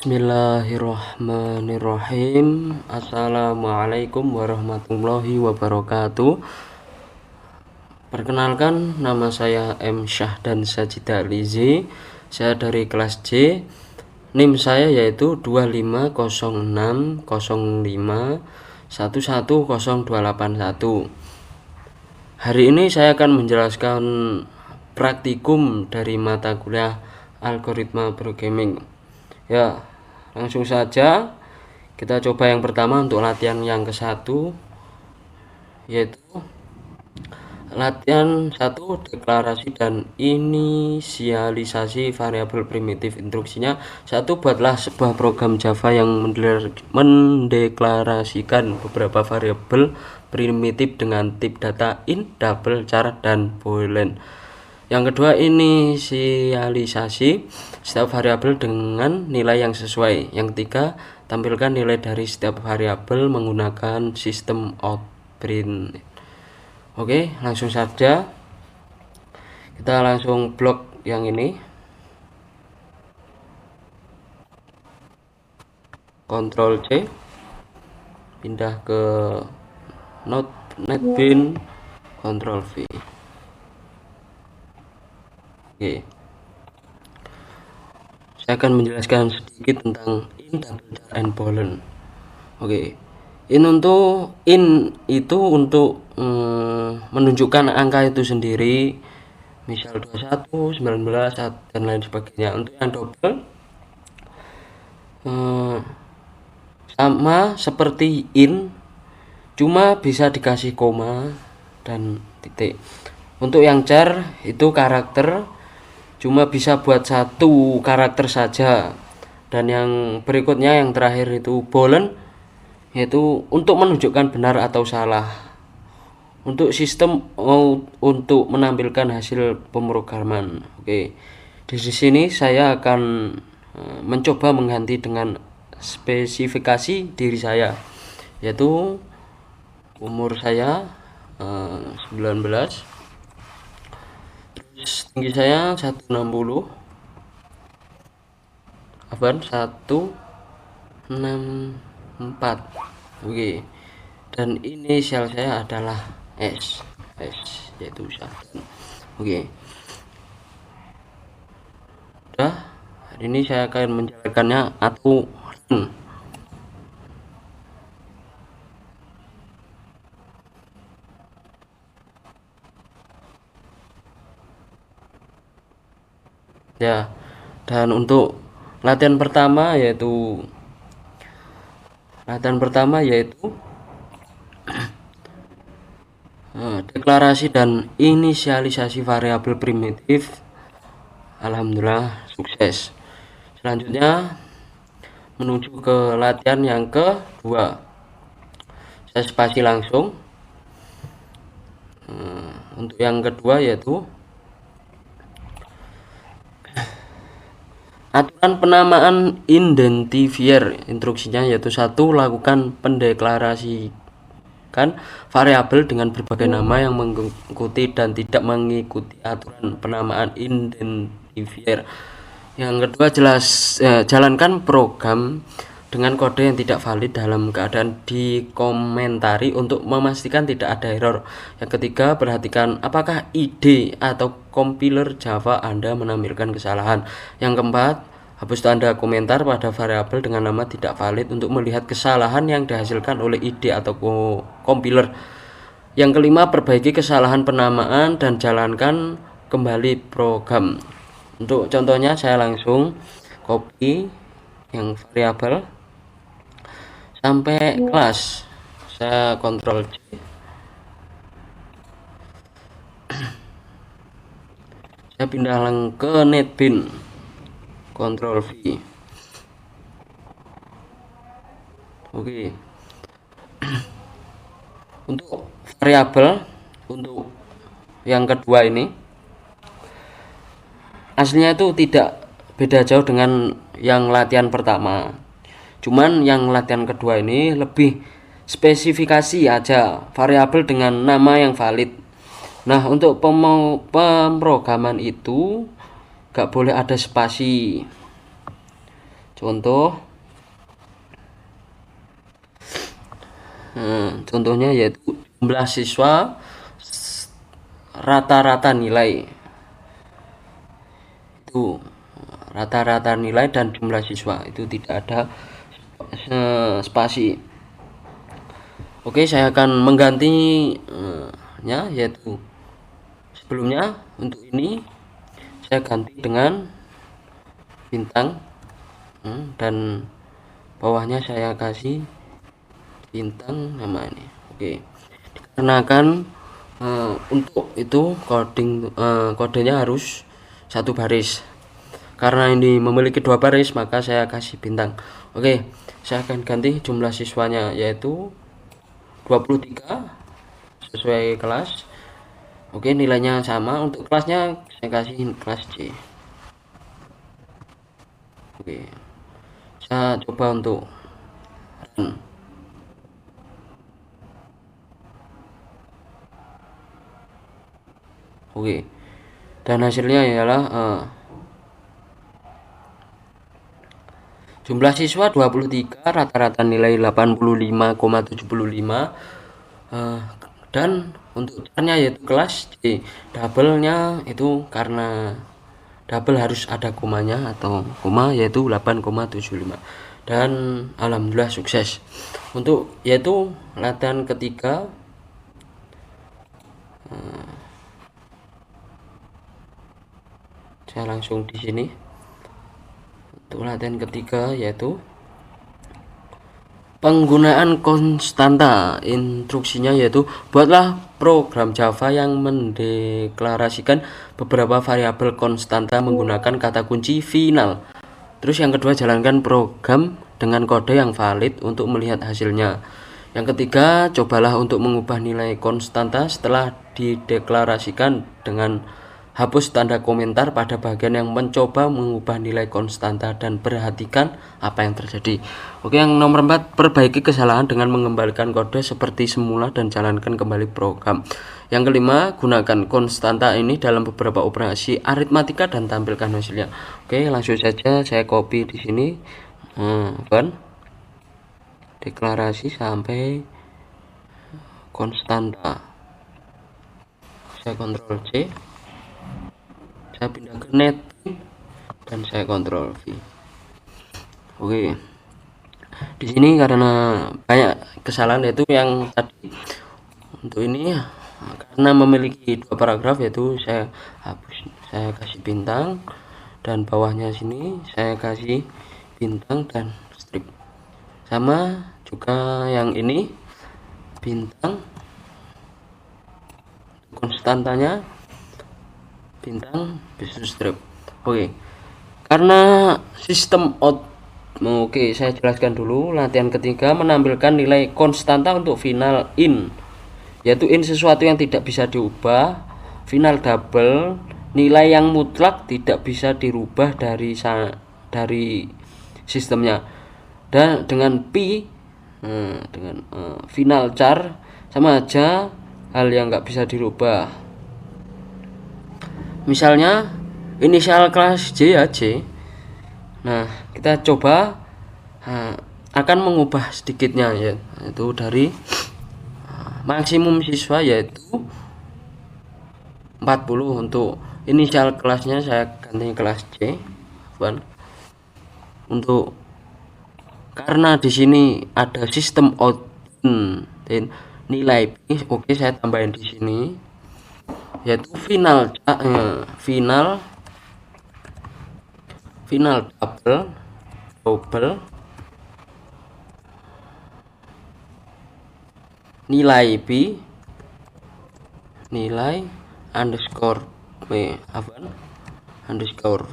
Bismillahirrahmanirrahim. Assalamualaikum warahmatullahi wabarakatuh. Perkenalkan, nama saya M. Syahdan Sajida Alizi. Saya dari kelas C. NIM saya yaitu 2506051102881. Hari ini saya akan menjelaskan praktikum dari mata kuliah algoritma programming. Ya, langsung saja kita coba yang pertama untuk latihan yang ke-1, yaitu latihan 1, deklarasi dan inisialisasi variabel primitif. Instruksinya: 1. Buatlah sebuah program Java yang mendeklarasikan beberapa variabel primitif dengan tip data int, double, char, dan boolean. Yang kedua, inisialisasi setiap variabel dengan nilai yang sesuai. Yang ketiga, tampilkan nilai dari setiap variabel menggunakan sistem outprint. Oke, langsung saja kita langsung blok yang ini. Ctrl C, pindah ke NetBeans, Ctrl V. Oke, saya akan menjelaskan sedikit tentang int, double, char, and boolean. Oke, int itu untuk menunjukkan angka itu sendiri, misal 21, 19, dan lain sebagainya. Untuk yang double sama seperti int, cuma bisa dikasih koma dan titik. Untuk yang char itu karakter, cuma bisa buat satu karakter saja. Dan yang berikutnya, yang terakhir itu boolean, yaitu untuk menunjukkan benar atau salah. Untuk sistem untuk menampilkan hasil pemrograman. Oke, di sini saya akan mencoba mengganti dengan spesifikasi diri saya, yaitu umur saya 19, tinggi saya 160, 164. Oke, dan inisial saya adalah S yaitu Syahdan. Oke, udah. Hari ini saya akan menjalankannya atau ya. Dan untuk latihan pertama yaitu deklarasi dan inisialisasi variabel primitif. Alhamdulillah sukses. Selanjutnya menuju ke latihan yang kedua. Saya spasi langsung. Untuk yang kedua yaitu aturan penamaan identifier. Instruksinya yaitu: 1. Lakukan pendeklarasikan variabel dengan berbagai nama yang mengikuti dan tidak mengikuti aturan penamaan identifier. Yang kedua, jalankan program dengan kode yang tidak valid dalam keadaan dikomentari untuk memastikan tidak ada error. Yang ketiga, perhatikan apakah IDE atau compiler Java Anda menampilkan kesalahan. Yang keempat, hapus tanda komentar pada variabel dengan nama tidak valid untuk melihat kesalahan yang dihasilkan oleh IDE atau compiler. Yang kelima, perbaiki kesalahan penamaan dan jalankan kembali program. Untuk contohnya, saya langsung copy yang variabel sampai kelas. Saya Ctrl C, saya pindah ke NetBeans, Ctrl V. Oke, untuk variabel untuk yang kedua ini aslinya itu tidak beda jauh dengan yang latihan pertama, cuman yang latihan kedua ini lebih spesifikasi aja variabel dengan nama yang valid. Nah, untuk pemrograman itu gak boleh ada spasi. contohnya yaitu jumlah siswa, rata-rata nilai, itu rata-rata nilai dan jumlah siswa, itu tidak ada spasi. Oke, saya akan mengganti yaitu sebelumnya untuk ini saya ganti dengan bintang, dan bawahnya saya kasih bintang nama ini. Oke, dikarenakan untuk itu kodenya harus satu baris. Karena ini memiliki dua baris, maka saya kasih bintang. Oke, saya akan ganti jumlah siswanya yaitu 23 sesuai kelas. Oke, nilainya sama. Untuk kelasnya saya kasih kelas C. Oke, saya coba untuk run. Oke, dan hasilnya ialah jumlah siswa 23, rata-rata nilai 85,75, dan untuk caranya yaitu kelas C. Double-nya itu karena double harus ada komanya atau koma, yaitu 8,75. Dan alhamdulillah sukses. Untuk yaitu latihan ketiga, saya langsung di sini. Untuk latihan ketiga yaitu penggunaan konstanta. Instruksinya yaitu buatlah program Java yang mendeklarasikan beberapa variabel konstanta menggunakan kata kunci final. Terus yang kedua, jalankan program dengan kode yang valid untuk melihat hasilnya. Yang ketiga, cobalah untuk mengubah nilai konstanta setelah dideklarasikan dengan hapus tanda komentar pada bagian yang mencoba mengubah nilai konstanta dan perhatikan apa yang terjadi. Oke, yang nomor 4, perbaiki kesalahan dengan mengembalikan kode seperti semula dan jalankan kembali program. Yang kelima, gunakan konstanta ini dalam beberapa operasi aritmatika dan tampilkan hasilnya. Oke, langsung saja saya copy di sini, deklarasi sampai konstanta. Saya Ctrl C, saya pindah ke net dan saya Ctrl V. Oke, di sini karena banyak kesalahan yaitu yang tadi. Untuk ini karena memiliki dua paragraf yaitu saya hapus, saya kasih bintang, dan bawahnya sini saya kasih bintang dan strip. Sama juga yang ini, bintang, konstantanya bintang, bisa strip. Oke, karena sistem oke, saya jelaskan dulu. Latihan ketiga menampilkan nilai konstanta untuk final in, yaitu in sesuatu yang tidak bisa diubah, final double nilai yang mutlak tidak bisa dirubah dari sistemnya, dan dengan pi dengan final char sama aja hal yang nggak bisa dirubah. Misalnya inisial kelas J ya J. Nah, kita coba akan mengubah sedikitnya ya, itu dari maksimum siswa yaitu 40. Untuk inisial kelasnya saya ganti kelas C. Untuk karena di sini ada sistem out nilai P, oke, saya tambahin di sini yaitu final double nilai B, nilai underscore B underscore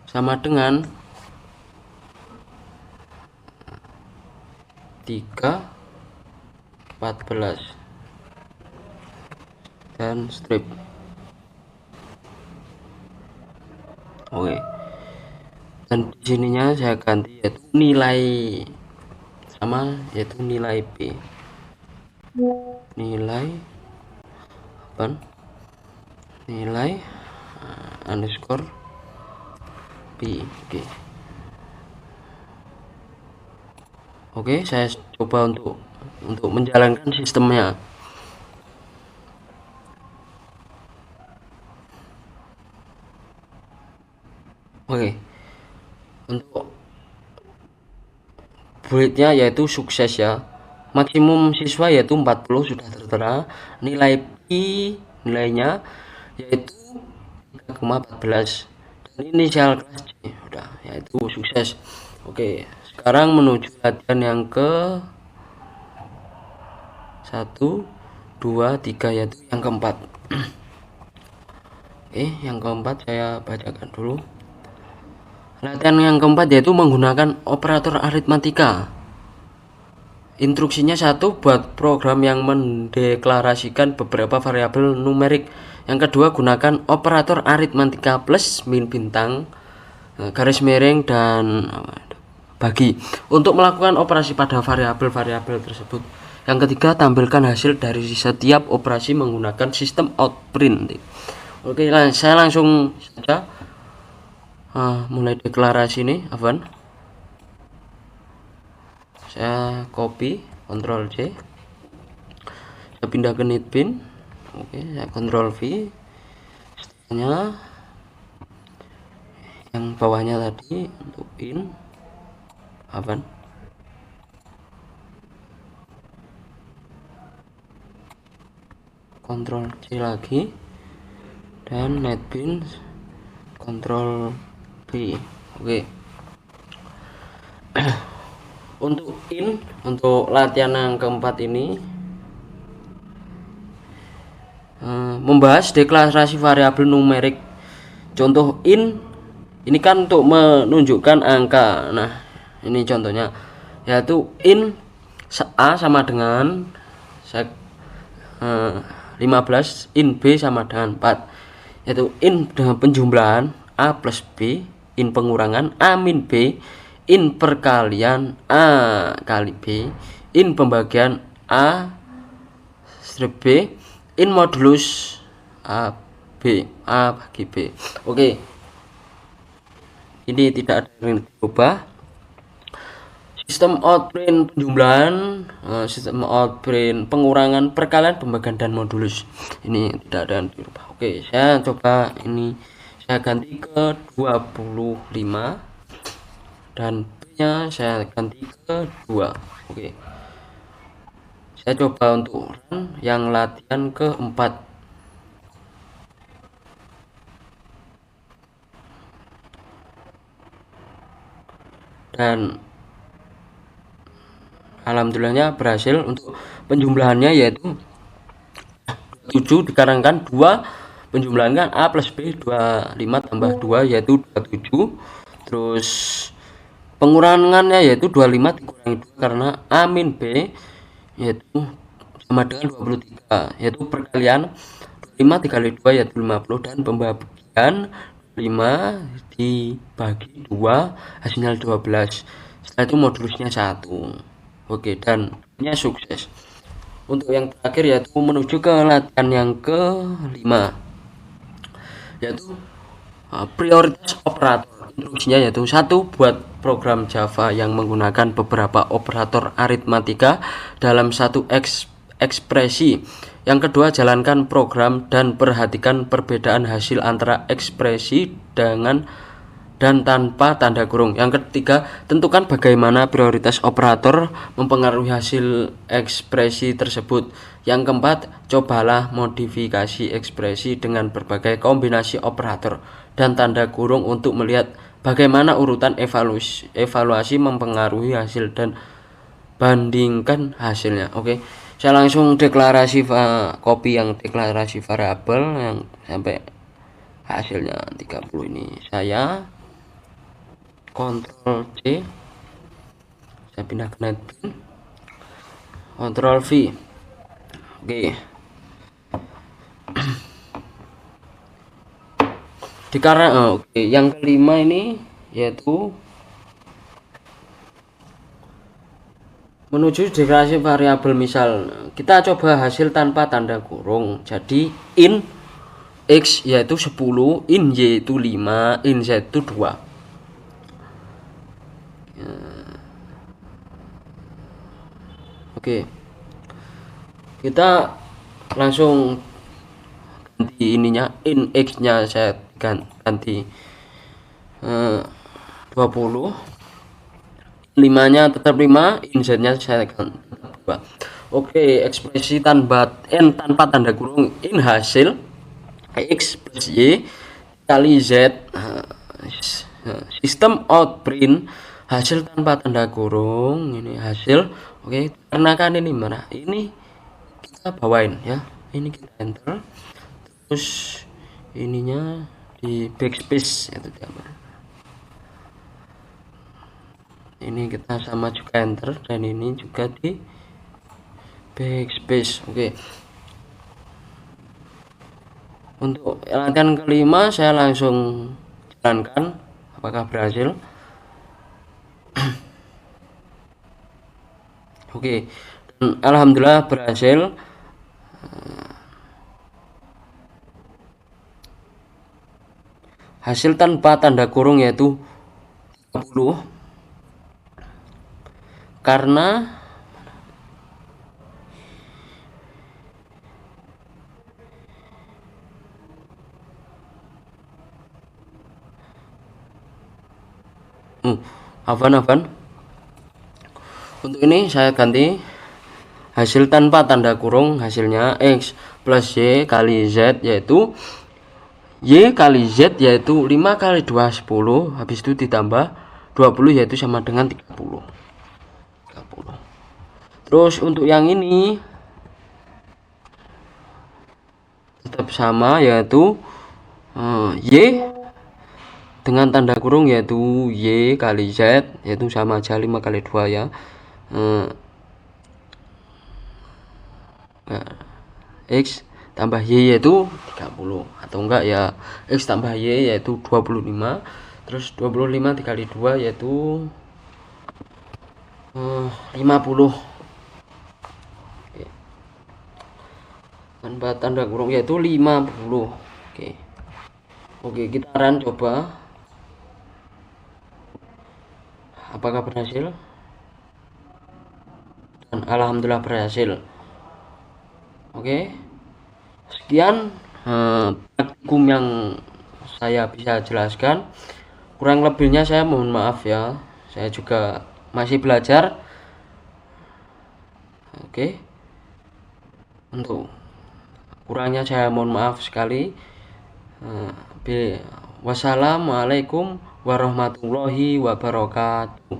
sama dengan 3,14 dan strip. Oke, dan di sininya saya ganti yaitu nilai sama, yaitu nilai B. nilai apa nilai underscore p. Oke, saya coba untuk menjalankan sistemnya. Oke, untuk bulletnya yaitu sukses ya, maksimum siswa yaitu 40 sudah tertera, nilai nilainya yaitu 3,14 dan inisial kelas C udah, yaitu sukses. Oke, sekarang menuju latihan yang ke 1 2 3 yaitu yang keempat. Oke, yang keempat saya bacakan dulu. Latihan yang keempat yaitu menggunakan operator aritmatika. Instruksinya satu, buat program yang mendeklarasikan beberapa variabel numerik. Yang kedua, gunakan operator aritmatika plus, min, bintang, garis miring, dan bagi untuk melakukan operasi pada variabel-variabel tersebut. Yang ketiga, tampilkan hasil dari setiap operasi menggunakan sistem outprint. Oke, saya langsung saja mulai deklarasi ini, Avan. Saya copy, Ctrl C, saya pindah ke netbin. Oke, saya Ctrl V, setelahnya yang bawahnya tadi untuk in Avan. Ctrl C lagi dan netbin Ctrl V. Oke. Untuk latihan yang keempat ini membahas deklarasi variabel numerik. Contoh ini kan untuk menunjukkan angka. Nah, ini contohnya yaitu in A sama dengan 15, in B sama dengan 4, yaitu in dengan penjumlahan A plus B, in pengurangan A min B, in perkalian A kali B, in pembagian A strip B, in modulus A bagi B. Oke, ini tidak ada yang diubah. Sistem outprint penjumlahan, sistem outprint pengurangan, perkalian, pembagian, dan modulus ini tidak ada yang diubah. Oke, saya coba ini, saya ganti ke 25 dan B-nya saya ganti ke 2. Oke, saya coba untuk run yang latihan keempat. Dan alhamdulillahnya berhasil. Untuk penjumlahannya yaitu 7 dikarenakan 2 penjumlahan kan A plus B, 25 tambah 2 yaitu 27. Terus pengurangannya yaitu 25 dikurangi 2 karena A min B yaitu sama dengan 23, yaitu perkalian 25 dikali 2 yaitu 50, dan pembagian 5 dibagi 2 hasilnya 12. Setelah itu modulusnya 1. Oke, dan ini sukses. Untuk yang terakhir yaitu menuju ke latihan yang ke-5, yaitu prioritas operator. Instruksinya yaitu satu, buat program Java yang menggunakan beberapa operator aritmatika dalam satu ekspresi. Yang kedua, jalankan program dan perhatikan perbedaan hasil antara ekspresi dengan dan tanpa tanda kurung. Yang ketiga, tentukan bagaimana prioritas operator mempengaruhi hasil ekspresi tersebut. Yang keempat, cobalah modifikasi ekspresi dengan berbagai kombinasi operator dan tanda kurung untuk melihat bagaimana urutan evaluasi mempengaruhi hasil dan bandingkan hasilnya. Oke, saya langsung deklarasi copy yang deklarasi variabel yang sampai hasilnya 30 ini. Saya Ctrl C, saya pindah ke netbin, Ctrl V. Oke, oke, yang kelima ini yaitu menuju deklarasi variabel misal. kita coba hasil tanpa tanda kurung. Jadi in X yaitu 10, in Y itu 5, in Z itu 2. Oke, kita langsung ganti ininya, in X nya saya ganti 20, 5 nya tetap 5, in Z nya saya ganti 2. Oke, ekspresi tanpa tanda kurung in hasil X plus Y kali Z, sistem out print hasil tanpa tanda kurung, ini hasil. Oke, karena kan ini mana, ini kita bawain ya, ini kita enter, terus ininya di backspace itu gambar, ini kita sama juga enter, dan ini juga di backspace. Oke, untuk latihan kelima saya langsung jalankan apakah berhasil. Oke, dan alhamdulillah berhasil. Hasil tanpa tanda kurung yaitu 30, karena Afan. Untuk ini saya ganti hasil tanpa tanda kurung, hasilnya X plus Y kali Z, yaitu Y kali Z yaitu 5 kali 2 10, habis itu ditambah 20 yaitu sama dengan 30. Terus untuk yang ini tetap sama, yaitu Y dengan tanda kurung yaitu Y kali Z, yaitu sama aja 5 kali 2 ya. X tambah Y yaitu 30, atau enggak ya X tambah Y yaitu 25, terus 25 dikali 2 yaitu 50. Tanpa tanda kurung yaitu 50. Oke, kita run coba apakah berhasil, dan alhamdulillah berhasil. Oke, sekian praktikum yang saya bisa jelaskan, kurang lebihnya saya mohon maaf ya, saya juga masih belajar. Oke, untuk kurangnya saya mohon maaf sekali. Wassalamualaikum warahmatullahi wabarakatuh.